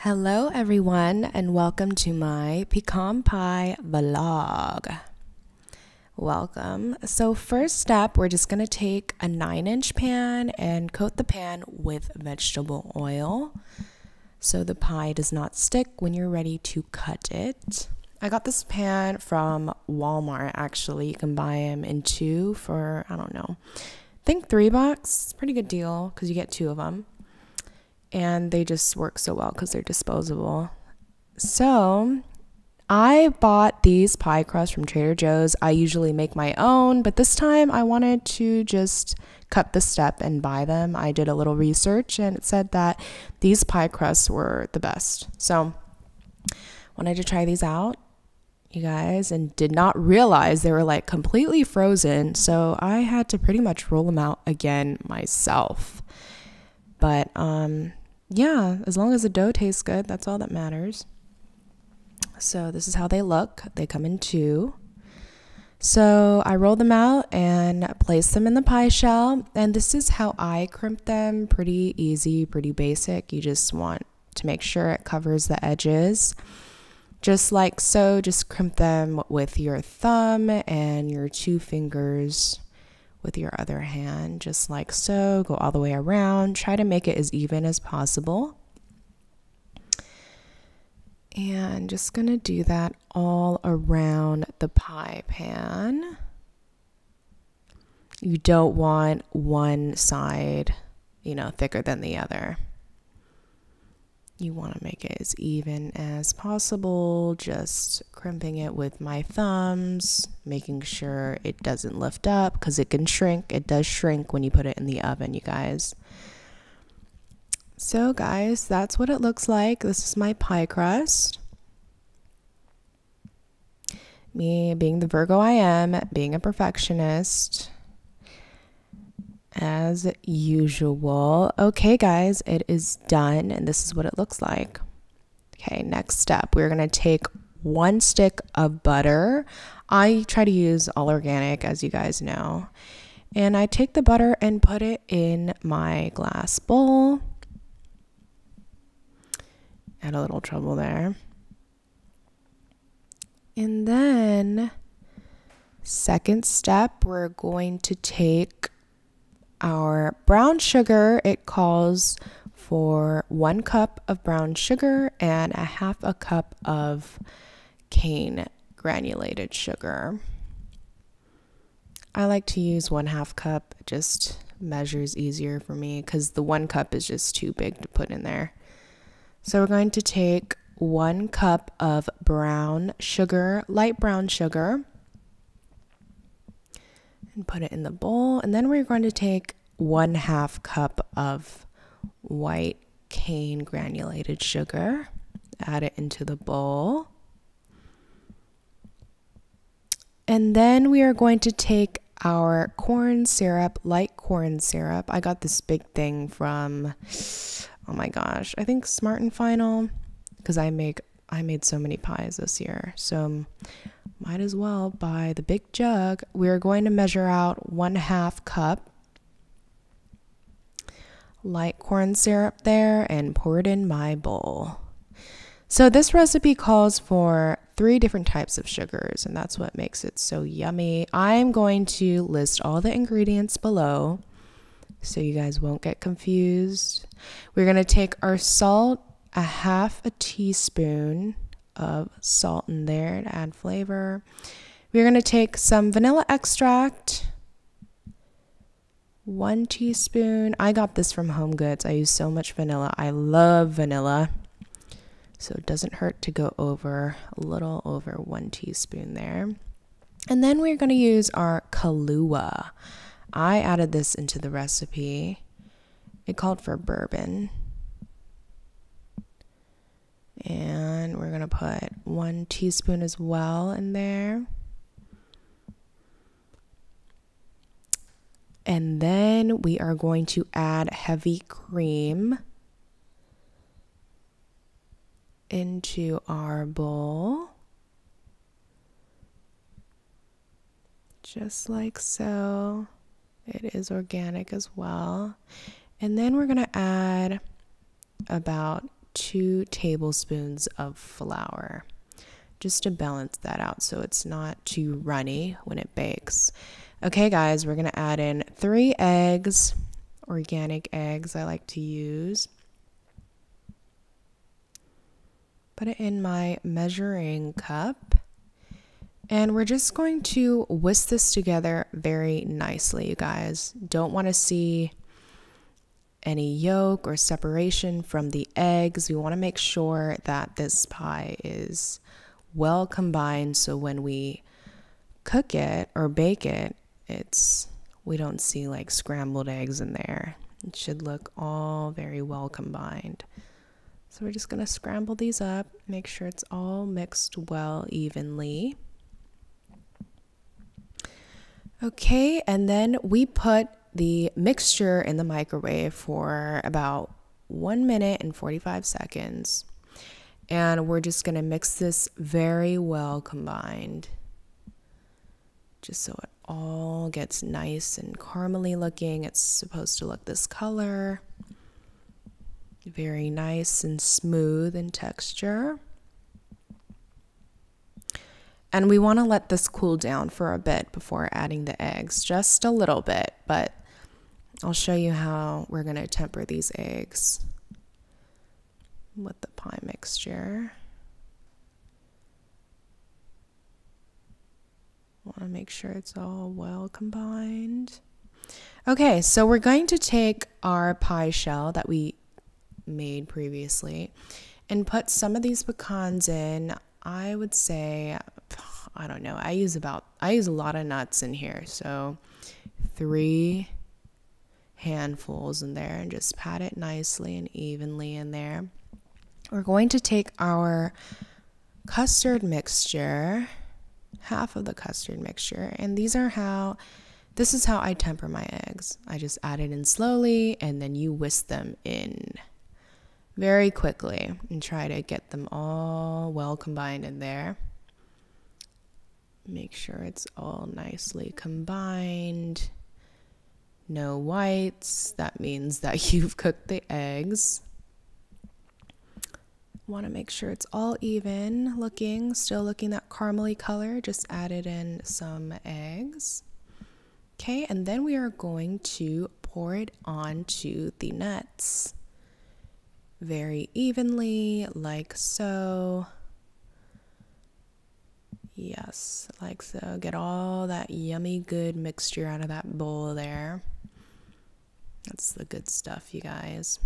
Hello everyone and welcome to my Pecan Pie vlog. Welcome. So first step, we're just going to take a 9-inch pan and coat the pan with vegetable oil so the pie does not stick when you're ready to cut it. I got this pan from Walmart actually. You can buy them in two for, I don't know, I think $3. It's a pretty good deal because you get two of them. And they just work so well because they're disposable. So I bought these pie crusts from Trader Joe's. I usually make my own, but this time I wanted to just cut the step and buy them. I did a little research and it said that these pie crusts were the best. So wanted to try these out, you guys, and did not realize they were like completely frozen. So I had to pretty much roll them out again myself. But yeah, as long as the dough tastes good, that's all that matters. So this is how they look. They come in two. So I roll them out and place them in the pie shell. And this is how I crimp them. Pretty easy, pretty basic. You just want to make sure it covers the edges. Just like so, just crimp them with your thumb and your two fingers with your other hand, just like so. Go all the way around. Try to make it as even as possible. And just gonna do that all around the pie pan. You don't want one side, thicker than the other. You want to make it as even as possible, just crimping it with my thumbs, making sure it doesn't lift up because it can shrink. It does shrink when you put it in the oven, you guys. So guys, that's what it looks like. This is my pie crust. Me being the Virgo I am, being a perfectionist, as usual. Okay guys, it is done and this is what it looks like. Okay, next step, we're gonna take 1 stick of butter. I try to use all organic, as you guys know, and I take the butter and put it in my glass bowl. Had a little trouble there. And then second step, we're going to take our brown sugar. It calls for 1 cup of brown sugar and a 1/2 cup of cane granulated sugar. I like to use 1/2 cup, it just measures easier for me because the 1 cup is just too big to put in there. So we're going to take 1 cup of brown sugar, light brown sugar, and put it in the bowl. And then we're going to take 1/2 cup of white cane granulated sugar, add it into the bowl. And then we are going to take our corn syrup, light corn syrup. I got this big thing from, oh my gosh, I think Smart and Final, because I made so many pies this year. So might as well buy the big jug. We're going to measure out 1/2 cup light corn syrup there and pour it in my bowl. So this recipe calls for 3 different types of sugars, and that's what makes it so yummy. I'm going to list all the ingredients below so you guys won't get confused. We're going to take our salt, a 1/2 teaspoon of salt in there to add flavor. We're going to take some vanilla extract, 1 teaspoon. I got this from Home Goods. I use so much vanilla. I love vanilla. So it doesn't hurt to go over a little over 1 teaspoon there. And then we're going to use our Kahlua. I added this into the recipe. It called for bourbon. And we're going to put 1 teaspoon as well in there. And then we are going to add heavy cream into our bowl. Just like so. It is organic as well. And then we're going to add about 2 tablespoons of flour, just to balance that out so it's not too runny when it bakes. Okay guys, we're gonna add in 3 eggs, organic eggs I like to use. Put it in my measuring cup. And we're just going to whisk this together very nicely, you guys. Don't want to see any yolk or separation from the eggs. We want to make sure that this pie is well combined so when we cook it or bake it, we don't see like scrambled eggs in there. It should look all very well combined. So we're just going to scramble these up, make sure it's all mixed well evenly. Okay, and then we put the mixture in the microwave for about 1 minute and 45 seconds. And we're just going to mix this very well combined, just so it all gets nice and caramely looking. It's supposed to look this color. Very nice and smooth in texture. And we want to let this cool down for a bit before adding the eggs, just a little bit, but I'll show you how we're going to temper these eggs with the pie mixture. Want to make sure it's all well combined. Okay, so we're going to take our pie shell that we made previously and put some of these pecans in. I would say, I don't know, I use a lot of nuts in here, so 3 handfuls in there, and just pat it nicely and evenly in there. We're going to take our custard mixture, half of the custard mixture, and this is how I temper my eggs. I just add it in slowly, and then you whisk them in very quickly and try to get them all well combined in there. Make sure it's all nicely combined. No whites. That means that you've cooked the eggs. Want to make sure it's all even looking, still looking that caramely color. Just added in some eggs. Okay, and then we are going to pour it onto the nuts very evenly, like so. Yes, like so. Get all that yummy good mixture out of that bowl there. That's the good stuff, you guys.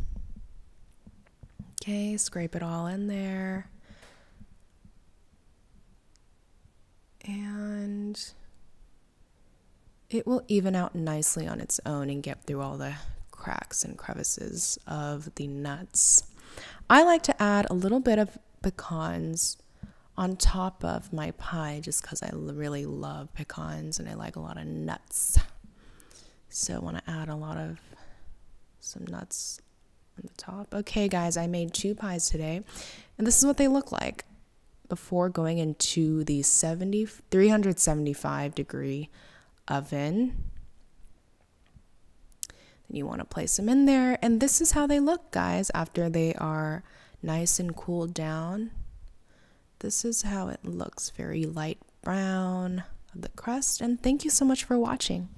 Okay, scrape it all in there. And it will even out nicely on its own and get through all the cracks and crevices of the nuts. I like to add a little bit of pecans on top of my pie just because I really love pecans and I like a lot of nuts. So I want to add some nuts on the top. Okay guys, I made 2 pies today and this is what they look like before going into the 375 degree oven. Then you want to place them in there, and this is how they look, guys, after they are nice and cooled down. This is how it looks, very light brown of the crust. And thank you so much for watching.